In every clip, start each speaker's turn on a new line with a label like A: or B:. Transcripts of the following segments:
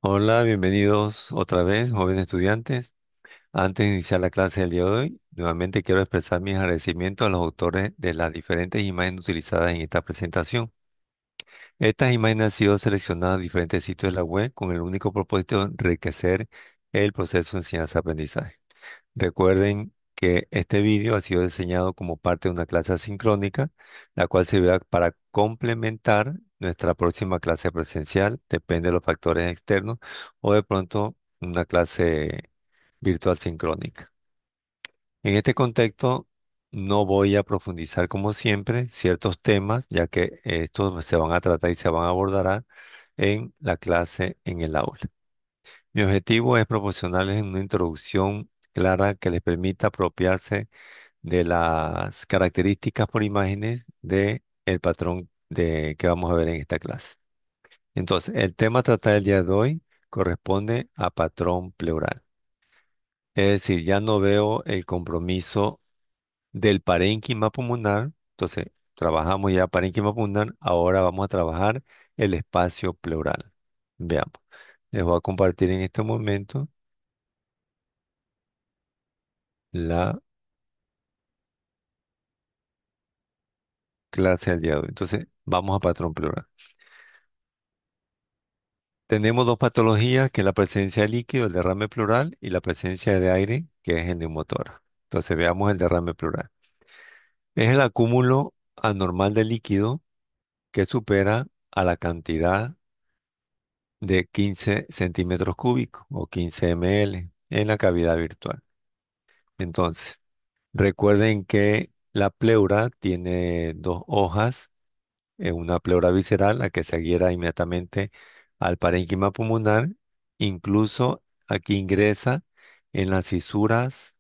A: Hola, bienvenidos otra vez, jóvenes estudiantes. Antes de iniciar la clase del día de hoy, nuevamente quiero expresar mis agradecimientos a los autores de las diferentes imágenes utilizadas en esta presentación. Estas imágenes han sido seleccionadas en diferentes sitios de la web con el único propósito de enriquecer el proceso de enseñanza-aprendizaje. Recuerden que este vídeo ha sido diseñado como parte de una clase asincrónica, la cual servirá para complementar nuestra próxima clase presencial, depende de los factores externos, o de pronto una clase virtual sincrónica. En este contexto, no voy a profundizar como siempre ciertos temas, ya que estos se van a tratar y se van a abordar en la clase en el aula. Mi objetivo es proporcionarles una introducción clara que les permita apropiarse de las características por imágenes de el patrón que vamos a ver en esta clase. Entonces, el tema a tratar el día de hoy corresponde a patrón pleural. Es decir, ya no veo el compromiso del parénquima pulmonar. Entonces, trabajamos ya parénquima pulmonar, ahora vamos a trabajar el espacio pleural. Veamos. Les voy a compartir en este momento la clase del día de hoy. Entonces, vamos a patrón pleural. Tenemos dos patologías, que es la presencia de líquido, el derrame pleural, y la presencia de aire, que es el neumotórax. Entonces, veamos el derrame pleural. Es el acúmulo anormal de líquido que supera a la cantidad de 15 centímetros cúbicos o 15 ml en la cavidad virtual. Entonces, recuerden que la pleura tiene dos hojas, una pleura visceral, la que se adhiera inmediatamente al parénquima pulmonar, incluso aquí ingresa en las cisuras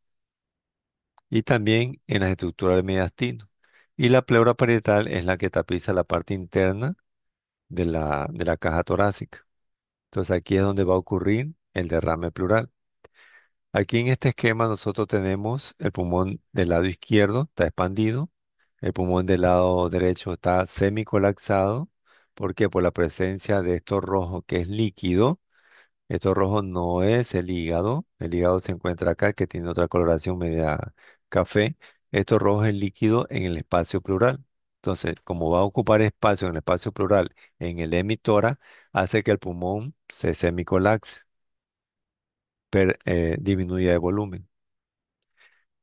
A: y también en las estructuras del mediastino. Y la pleura parietal es la que tapiza la parte interna de la caja torácica. Entonces aquí es donde va a ocurrir el derrame pleural. Aquí en este esquema nosotros tenemos el pulmón del lado izquierdo, está expandido, el pulmón del lado derecho está semicolapsado. ¿Por qué? Por la presencia de esto rojo que es líquido. Esto rojo no es el hígado se encuentra acá que tiene otra coloración media café. Esto rojo es líquido en el espacio pleural. Entonces, como va a ocupar espacio en el espacio pleural en el emitora, hace que el pulmón se semicolapse, disminuya de volumen.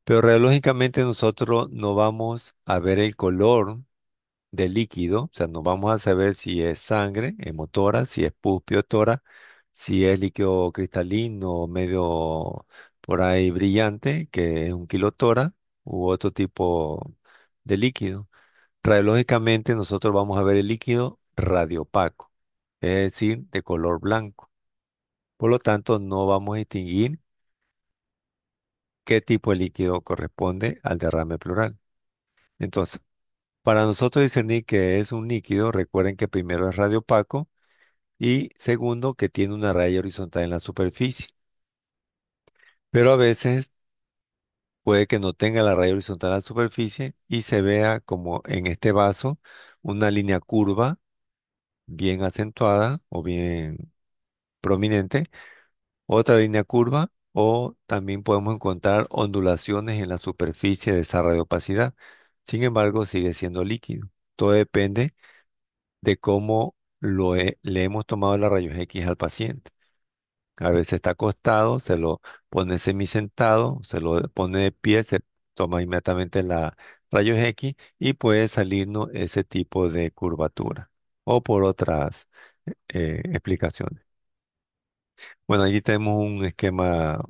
A: Pero radiológicamente nosotros no vamos a ver el color del líquido, o sea, no vamos a saber si es sangre, hemotora, si es pus, piotora, si es líquido cristalino, medio por ahí brillante, que es un kilotora, u otro tipo de líquido. Radiológicamente nosotros vamos a ver el líquido radiopaco, es decir, de color blanco. Por lo tanto, no vamos a distinguir qué tipo de líquido corresponde al derrame pleural. Entonces, para nosotros discernir que es un líquido, recuerden que primero es radiopaco y segundo que tiene una raya horizontal en la superficie. Pero a veces puede que no tenga la raya horizontal en la superficie y se vea como en este vaso una línea curva bien acentuada o bien prominente, otra línea curva o también podemos encontrar ondulaciones en la superficie de esa radiopacidad. Sin embargo, sigue siendo líquido. Todo depende de cómo le hemos tomado la rayos X al paciente. A veces está acostado, se lo pone semisentado, se lo pone de pie, se toma inmediatamente la rayos X y puede salirnos ese tipo de curvatura o por otras explicaciones. Bueno, allí tenemos un esquema,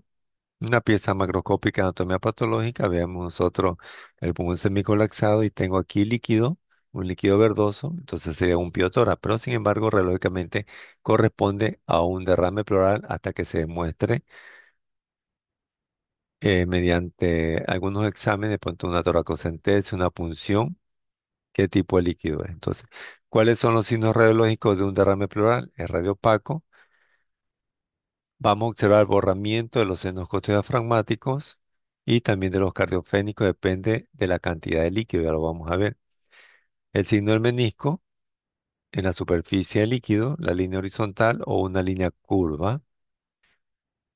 A: una pieza macroscópica de anatomía patológica. Veamos nosotros el pulmón semicolapsado y tengo aquí líquido, un líquido verdoso, entonces sería un piotora, pero sin embargo, radiológicamente corresponde a un derrame pleural hasta que se demuestre mediante algunos exámenes, de pronto una toracocentesis, una punción, qué tipo de líquido es. Entonces, ¿cuáles son los signos radiológicos de un derrame pleural? Es radiopaco. Vamos a observar el borramiento de los senos costodiafragmáticos y también de los cardiofénicos, depende de la cantidad de líquido, ya lo vamos a ver. El signo del menisco, en la superficie del líquido, la línea horizontal o una línea curva.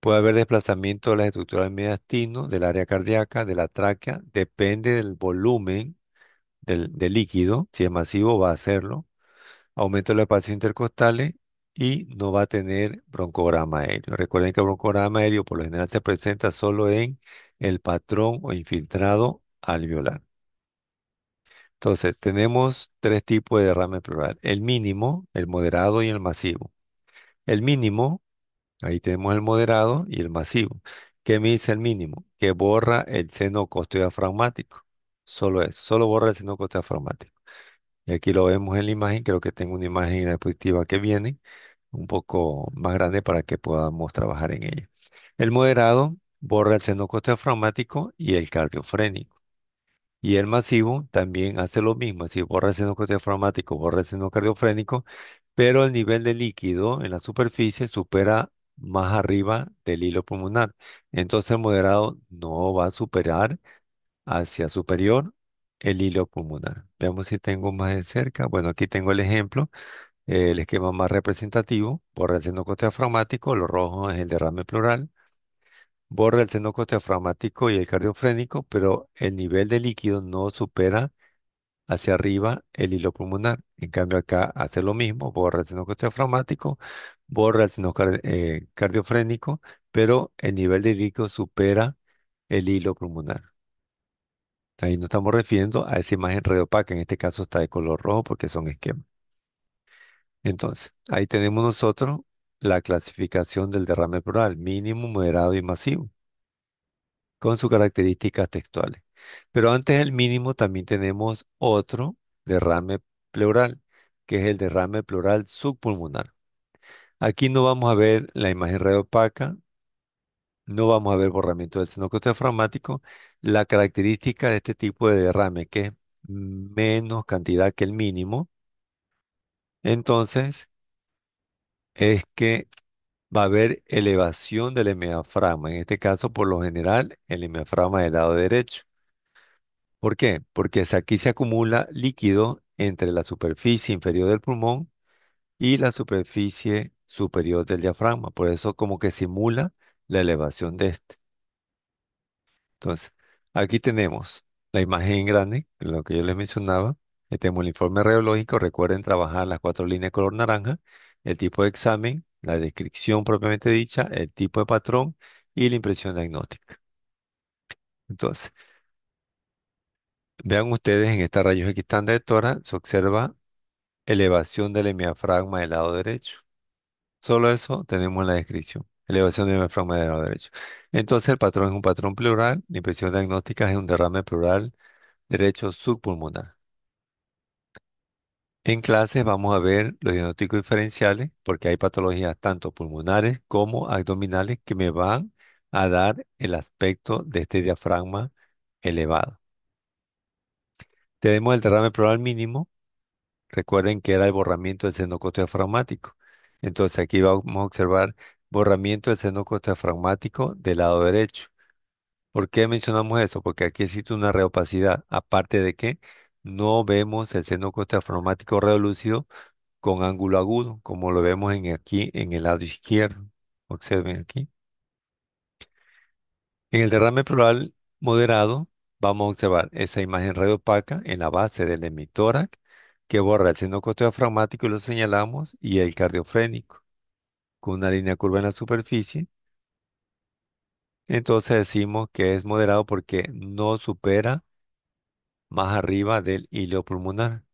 A: Puede haber desplazamiento de las estructuras del mediastino, del área cardíaca, de la tráquea, depende del volumen del líquido. Si es masivo, va a hacerlo. Aumento de los espacios intercostales y no va a tener broncograma aéreo. Recuerden que el broncograma aéreo por lo general se presenta solo en el patrón o infiltrado alveolar. Entonces, tenemos tres tipos de derrame pleural: el mínimo, el moderado y el masivo. El mínimo, ahí tenemos el moderado y el masivo. ¿Qué me dice el mínimo? Que borra el seno costodiafragmático. Solo eso, solo borra el seno costodiafragmático. Y aquí lo vemos en la imagen, creo que tengo una imagen en la diapositiva que viene, un poco más grande para que podamos trabajar en ella. El moderado borra el seno costodiafragmático y el cardiofrénico. Y el masivo también hace lo mismo, es decir, borra el seno costodiafragmático, borra el seno cardiofrénico, pero el nivel de líquido en la superficie supera más arriba del hilo pulmonar. Entonces el moderado no va a superar hacia superior el hilo pulmonar. Veamos si tengo más de cerca. Bueno, aquí tengo el ejemplo, el esquema más representativo. Borra el seno costodiafragmático, lo rojo es el derrame pleural. Borra el seno costodiafragmático y el cardiofrénico, pero el nivel de líquido no supera hacia arriba el hilo pulmonar. En cambio acá hace lo mismo, borra el seno costodiafragmático, borra el seno cardiofrénico, pero el nivel de líquido supera el hilo pulmonar. Ahí nos estamos refiriendo a esa imagen red opaca, en este caso está de color rojo porque son esquemas. Entonces, ahí tenemos nosotros la clasificación del derrame pleural, mínimo, moderado y masivo, con sus características textuales. Pero antes del mínimo también tenemos otro derrame pleural, que es el derrame pleural subpulmonar. Aquí no vamos a ver la imagen red opaca, no vamos a ver borramiento del seno diafragmático. La característica de este tipo de derrame, que es menos cantidad que el mínimo, entonces es que va a haber elevación del hemidiafragma. En este caso, por lo general, el hemidiafragma del lado derecho. ¿Por qué? Porque aquí se acumula líquido entre la superficie inferior del pulmón y la superficie superior del diafragma. Por eso como que simula la elevación de este. Entonces, aquí tenemos la imagen grande, lo que yo les mencionaba. Ahí tenemos el informe radiológico. Recuerden trabajar las cuatro líneas color naranja, el tipo de examen, la descripción propiamente dicha, el tipo de patrón y la impresión diagnóstica. Entonces, vean ustedes en esta rayos X estándar de tórax, se observa elevación del hemidiafragma del lado derecho. Solo eso tenemos en la descripción. Elevación del diafragma del lado derecho. Entonces, el patrón es un patrón pleural. La impresión diagnóstica es un derrame pleural derecho subpulmonar. En clases vamos a ver los diagnósticos diferenciales porque hay patologías tanto pulmonares como abdominales que me van a dar el aspecto de este diafragma elevado. Tenemos el derrame pleural mínimo. Recuerden que era el borramiento del seno diafragmático. Entonces aquí vamos a observar borramiento del seno diafragmático del lado derecho. ¿Por qué mencionamos eso? Porque aquí existe una reopacidad, aparte de que no vemos el seno diafragmático reolúcido con ángulo agudo, como lo vemos aquí en el lado izquierdo. Observen aquí. En el derrame pleural moderado, vamos a observar esa imagen red opaca en la base del hemitórax que borra el seno diafragmático y lo señalamos, y el cardiofrénico con una línea curva en la superficie. Entonces decimos que es moderado porque no supera más arriba del hilo pulmonar.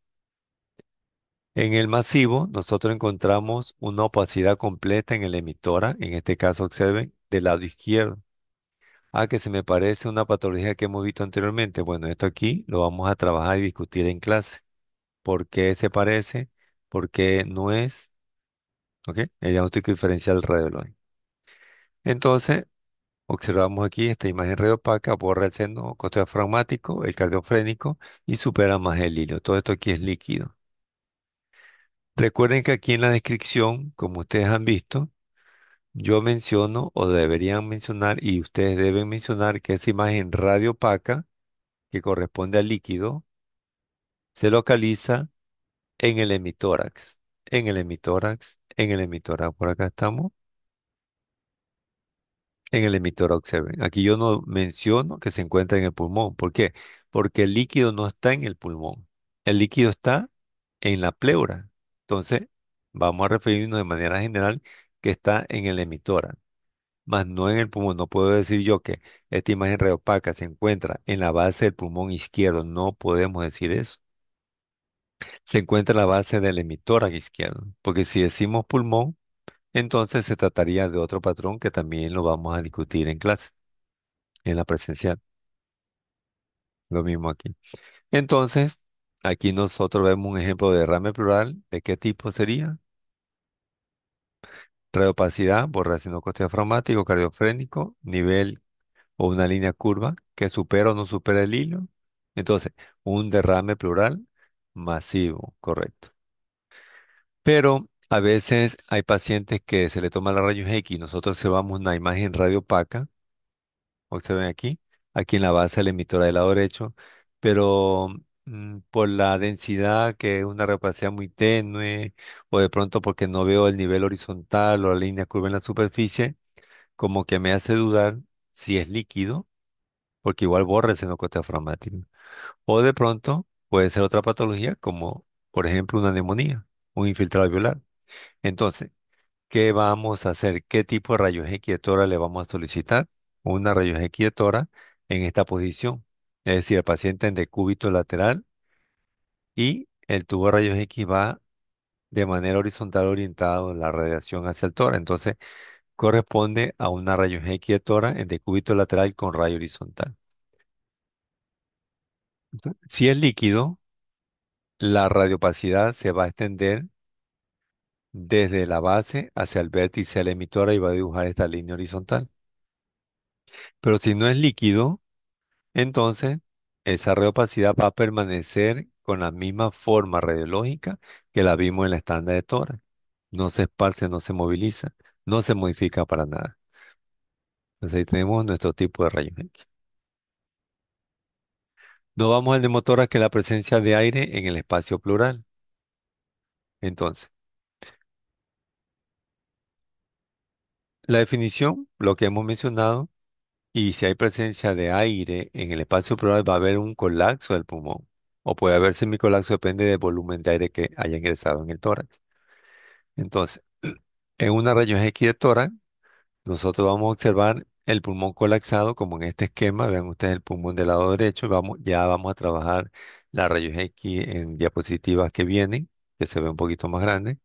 A: En el masivo, nosotros encontramos una opacidad completa en el emitora, en este caso observen, del lado izquierdo. Ah, que se me parece una patología que hemos visto anteriormente. Bueno, esto aquí lo vamos a trabajar y discutir en clase. ¿Por qué se parece? ¿Por qué no es? ¿Ok? El diagnóstico diferencial radiológico. Entonces, observamos aquí esta imagen red opaca, borra el seno costodiafragmático, el cardiofrénico y supera más el hilo. Todo esto aquí es líquido. Recuerden que aquí en la descripción, como ustedes han visto, yo menciono o deberían mencionar y ustedes deben mencionar que esa imagen radio opaca que corresponde al líquido se localiza en el hemitórax, en el hemitórax, en el hemitórax. Por acá estamos, en el hemitórax, observen. Aquí yo no menciono que se encuentra en el pulmón. ¿Por qué? Porque el líquido no está en el pulmón. El líquido está en la pleura. Entonces, vamos a referirnos de manera general que está en el hemitórax, más no en el pulmón. No puedo decir yo que esta imagen reopaca se encuentra en la base del pulmón izquierdo. No podemos decir eso. Se encuentra en la base del hemitórax izquierdo. Porque si decimos pulmón, entonces se trataría de otro patrón que también lo vamos a discutir en clase, en la presencial. Lo mismo aquí. Entonces, aquí nosotros vemos un ejemplo de derrame pleural. ¿De qué tipo sería? Reopacidad por racinocoste diafragmático, cardiofrénico, nivel o una línea curva que supera o no supera el hilo. Entonces, un derrame pleural masivo, correcto. Pero a veces hay pacientes que se le toma la rayos X. Nosotros observamos una imagen radiopaca, observen aquí en la base del emitor del lado derecho, pero por la densidad, que es una reopacidad muy tenue, o de pronto porque no veo el nivel horizontal o la línea curva en la superficie, como que me hace dudar si es líquido, porque igual borra el seno diafragmático. O de pronto puede ser otra patología, como por ejemplo una neumonía, un infiltrado alveolar. Entonces, ¿qué vamos a hacer? ¿Qué tipo de rayos X de tora le vamos a solicitar? Una rayos X de tora en esta posición. Es decir, el paciente en decúbito lateral y el tubo de rayos X va de manera horizontal orientado la radiación hacia el tórax. Entonces, corresponde a una rayos X de tórax en decúbito lateral con rayo horizontal. Si es líquido, la radiopacidad se va a extender desde la base hacia el vértice de la emitora y va a dibujar esta línea horizontal. Pero si no es líquido, entonces esa reopacidad va a permanecer con la misma forma radiológica que la vimos en la estándar de tórax. No se esparce, no se moviliza, no se modifica para nada. Entonces ahí tenemos nuestro tipo de rayos X. Nos vamos al de motora, que es la presencia de aire en el espacio pleural. Entonces, la definición, lo que hemos mencionado, y si hay presencia de aire en el espacio pleural, va a haber un colapso del pulmón. O puede haber semicolapso, depende del volumen de aire que haya ingresado en el tórax. Entonces, en una rayos X de tórax, nosotros vamos a observar el pulmón colapsado, como en este esquema. Vean ustedes el pulmón del lado derecho. Ya vamos a trabajar la rayos X en diapositivas que vienen, que se ve un poquito más grande.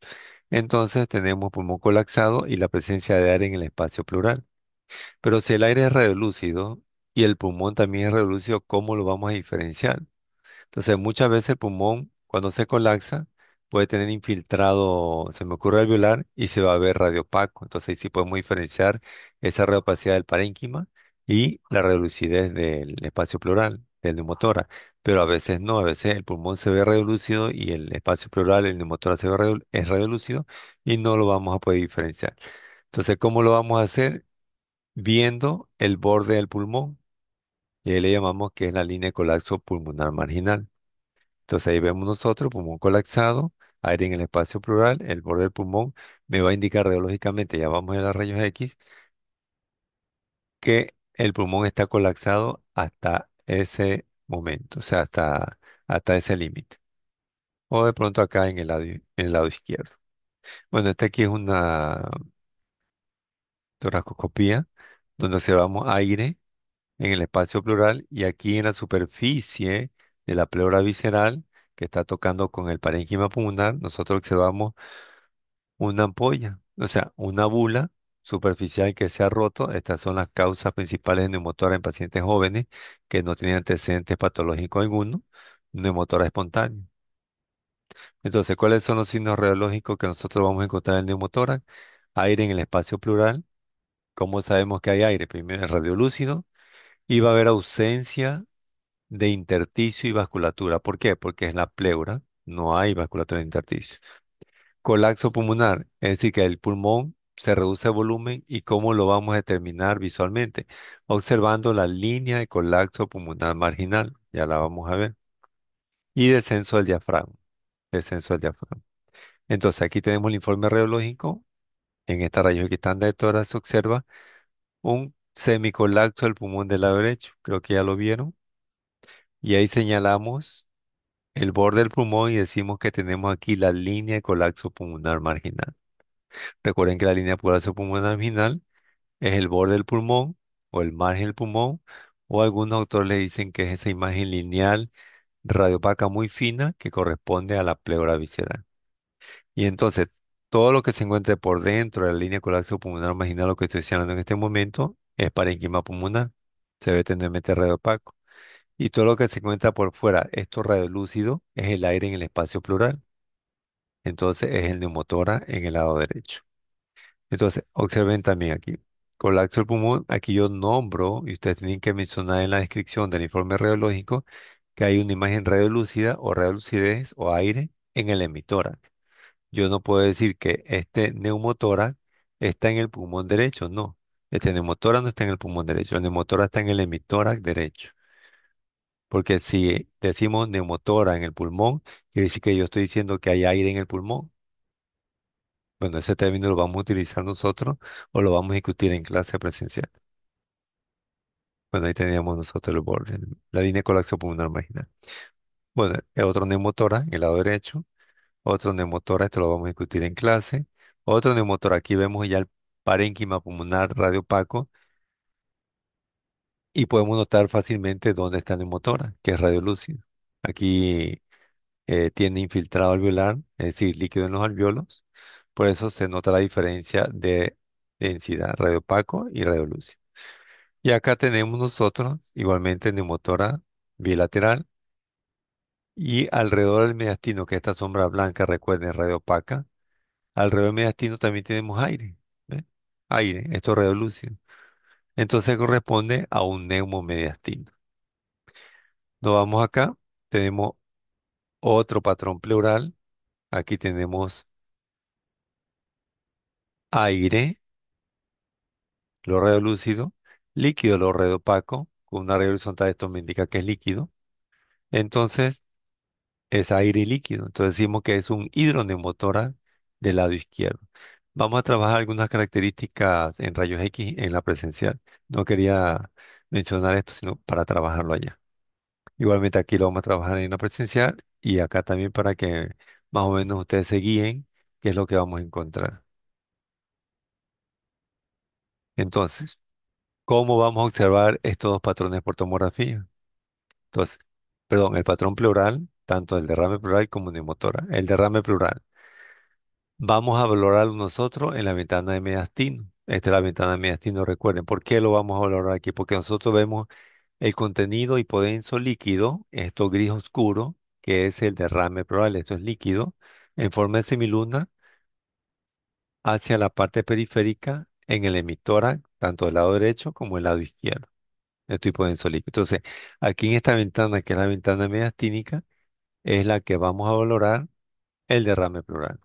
A: Entonces, tenemos pulmón colapsado y la presencia de aire en el espacio pleural. Pero si el aire es radiolúcido y el pulmón también es radiolúcido, ¿cómo lo vamos a diferenciar? Entonces, muchas veces el pulmón, cuando se colapsa, puede tener infiltrado, se me ocurre alveolar, y se va a ver radiopaco. Entonces, ahí sí podemos diferenciar esa radiopacidad del parénquima y la radiolucidez del espacio pleural, del neumotórax. Pero a veces no, a veces el pulmón se ve radiolúcido y el espacio pleural, el neumotórax es radiolúcido y no lo vamos a poder diferenciar. Entonces, ¿cómo lo vamos a hacer? Viendo el borde del pulmón. Y ahí le llamamos que es la línea de colapso pulmonar marginal. Entonces ahí vemos nosotros, pulmón colapsado, aire en el espacio pleural, el borde del pulmón me va a indicar radiológicamente, ya vamos a las rayos X, que el pulmón está colapsado hasta ese momento, o sea, hasta ese límite. O de pronto acá en el lado izquierdo. Bueno, esta aquí es una toracoscopía, donde observamos aire en el espacio pleural y aquí en la superficie de la pleura visceral que está tocando con el parénquima pulmonar, nosotros observamos una ampolla, o sea, una bula superficial que se ha roto. Estas son las causas principales de neumotora en pacientes jóvenes que no tienen antecedentes patológicos alguno, neumotora espontánea. Entonces, ¿cuáles son los signos radiológicos que nosotros vamos a encontrar en el neumotórax? Aire en el espacio pleural. ¿Cómo sabemos que hay aire? Primero, el radiolúcido, y va a haber ausencia de intersticio y vasculatura. ¿Por qué? Porque es la pleura, no hay vasculatura de intersticio. Colapso pulmonar, es decir, que el pulmón se reduce de volumen. ¿Y cómo lo vamos a determinar visualmente? Observando la línea de colapso pulmonar marginal, ya la vamos a ver. Y descenso del diafragma. descenso del diafragma. Entonces, aquí tenemos el informe radiológico. En esta rayos X estándar de tórax se observa un semicolapso del pulmón del lado derecho. Creo que ya lo vieron. Y ahí señalamos el borde del pulmón y decimos que tenemos aquí la línea de colapso pulmonar marginal. Recuerden que la línea de colapso pulmonar marginal es el borde del pulmón o el margen del pulmón, o algunos autores le dicen que es esa imagen lineal radiopaca muy fina que corresponde a la pleura visceral. Y entonces, todo lo que se encuentre por dentro de la línea de colapso pulmonar marginal, lo que estoy señalando en este momento, es parénquima pulmonar, se ve tenuemente radiopaco. Y todo lo que se encuentra por fuera, esto radiolúcido, es el aire en el espacio pleural. Entonces, es el neumotora en el lado derecho. Entonces, observen también aquí. Colapso del pulmón, aquí yo nombro, y ustedes tienen que mencionar en la descripción del informe radiológico, que hay una imagen radiolúcida o radiolucidez o aire en el emitora. Yo no puedo decir que este neumotórax está en el pulmón derecho, no. Este neumotórax no está en el pulmón derecho, el neumotórax está en el hemitórax derecho. Porque si decimos neumotórax en el pulmón, quiere decir que yo estoy diciendo que hay aire en el pulmón. Bueno, ese término lo vamos a utilizar nosotros o lo vamos a discutir en clase presencial. Bueno, ahí teníamos nosotros el borde, la línea de colapso pulmonar marginal. Bueno, el otro neumotórax en el lado derecho. Otro neumotora, esto lo vamos a discutir en clase. Otro neumotora, aquí vemos ya el parénquima pulmonar radiopaco y podemos notar fácilmente dónde está el neumotora, que es radiolúcido. Aquí tiene infiltrado alveolar, es decir, líquido en los alveolos. Por eso se nota la diferencia de densidad radiopaco y radiolúcido. Y acá tenemos nosotros igualmente neumotora bilateral y alrededor del mediastino, que esta sombra blanca, recuerden, es radiopaca. Alrededor del mediastino también tenemos aire, ¿ve? Aire, esto es radiolúcido. Entonces corresponde a un neumomediastino. Nos vamos acá, tenemos otro patrón pleural. Aquí tenemos aire, lo radiolúcido, líquido, lo radiopaco, con una raya horizontal, esto me indica que es líquido. Entonces es aire y líquido. Entonces decimos que es un hidroneumotórax del lado izquierdo. Vamos a trabajar algunas características en rayos X en la presencial. No quería mencionar esto, sino para trabajarlo allá. Igualmente aquí lo vamos a trabajar en la presencial y acá también para que más o menos ustedes se guíen qué es lo que vamos a encontrar. Entonces, ¿cómo vamos a observar estos dos patrones por tomografía? Entonces, perdón, el patrón pleural, tanto el derrame pleural como neumotora. El derrame pleural. Vamos a valorarlo nosotros en la ventana de mediastino. Esta es la ventana de mediastino, recuerden. ¿Por qué lo vamos a valorar aquí? Porque nosotros vemos el contenido hipodenso líquido, esto gris oscuro, que es el derrame pleural, esto es líquido, en forma de semiluna hacia la parte periférica en el emitora, tanto del lado derecho como del lado izquierdo. Esto hipodenso líquido. Entonces, aquí en esta ventana, que es la ventana mediastínica, es la que vamos a valorar el derrame pleural,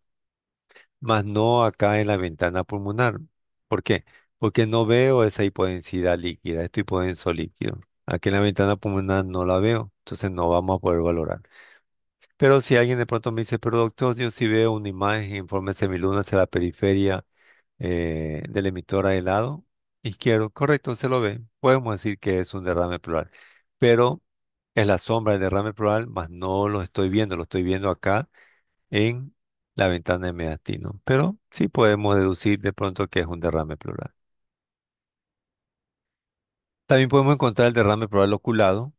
A: más no acá en la ventana pulmonar. ¿Por qué? Porque no veo esa hipodensidad líquida, este hipodenso líquido. Aquí en la ventana pulmonar no la veo, entonces no vamos a poder valorar. Pero si alguien de pronto me dice, pero doctor, yo sí veo una imagen en forma de semiluna hacia la periferia del emitor del lado izquierdo, correcto, se lo ve. Podemos decir que es un derrame pleural, pero es la sombra del derrame pleural, más no lo estoy viendo acá en la ventana de mediastino, pero sí podemos deducir de pronto que es un derrame pleural. También podemos encontrar el derrame pleural oculado,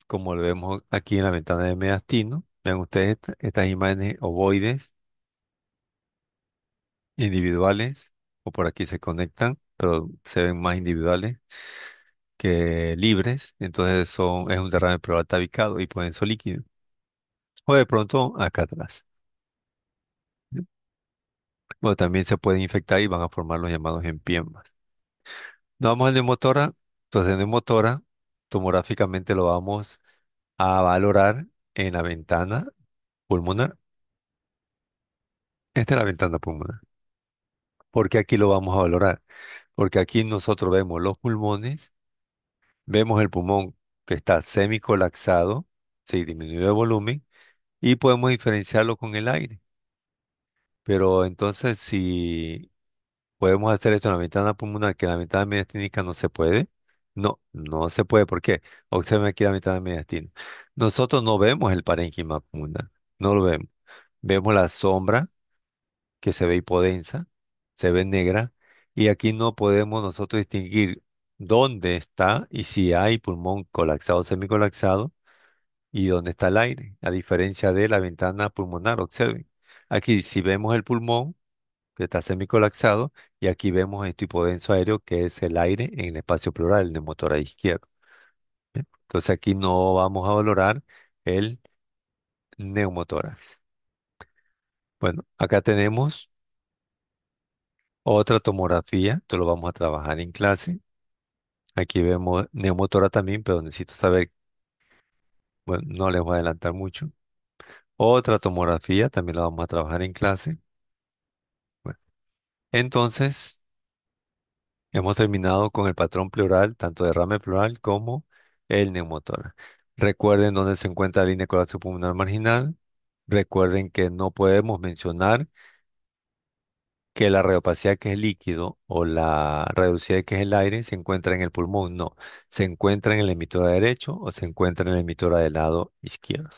A: como lo vemos aquí en la ventana de mediastino. Vean ustedes estas imágenes ovoides individuales, o por aquí se conectan, pero se ven más individuales que libres, entonces es un derrame pleural tabicado y pueden ser líquido. O de pronto acá atrás. Bueno, también se pueden infectar y van a formar los llamados empiemas. Nos vamos al neumotora. Entonces, el neumotora, tomográficamente lo vamos a valorar en la ventana pulmonar. Esta es la ventana pulmonar. ¿Por qué aquí lo vamos a valorar? Porque aquí nosotros vemos los pulmones, vemos el pulmón que está semicolapsado, se disminuyó de volumen, y podemos diferenciarlo con el aire. Pero entonces, si podemos hacer esto en la ventana pulmonar, que en la ventana mediastínica no se puede, no, no se puede. ¿Por qué? Observen aquí la ventana mediastina. Nosotros no vemos el parénquima pulmonar, no lo vemos. Vemos la sombra que se ve hipodensa, se ve negra, y aquí no podemos nosotros distinguir dónde está y si hay pulmón colapsado o semicolapsado y dónde está el aire, a diferencia de la ventana pulmonar, observen. Aquí si vemos el pulmón que está semicolapsado y aquí vemos el tipo denso aéreo que es el aire en el espacio pleural, el neumotórax izquierdo. ¿Bien? Entonces aquí no vamos a valorar el neumotórax. Bueno, acá tenemos otra tomografía, esto lo vamos a trabajar en clase. Aquí vemos neumotórax también, pero necesito saber, bueno, no les voy a adelantar mucho. Otra tomografía, también la vamos a trabajar en clase. Bueno, entonces, hemos terminado con el patrón pleural, tanto derrame pleural como el neumotórax. Recuerden dónde se encuentra la línea corazón pulmonar marginal. Recuerden que no podemos mencionar que la radiopatía que es líquido o la reducida que es el aire se encuentra en el pulmón. No, se encuentra en el emisora derecho o se encuentra en el emisora del lado izquierdo.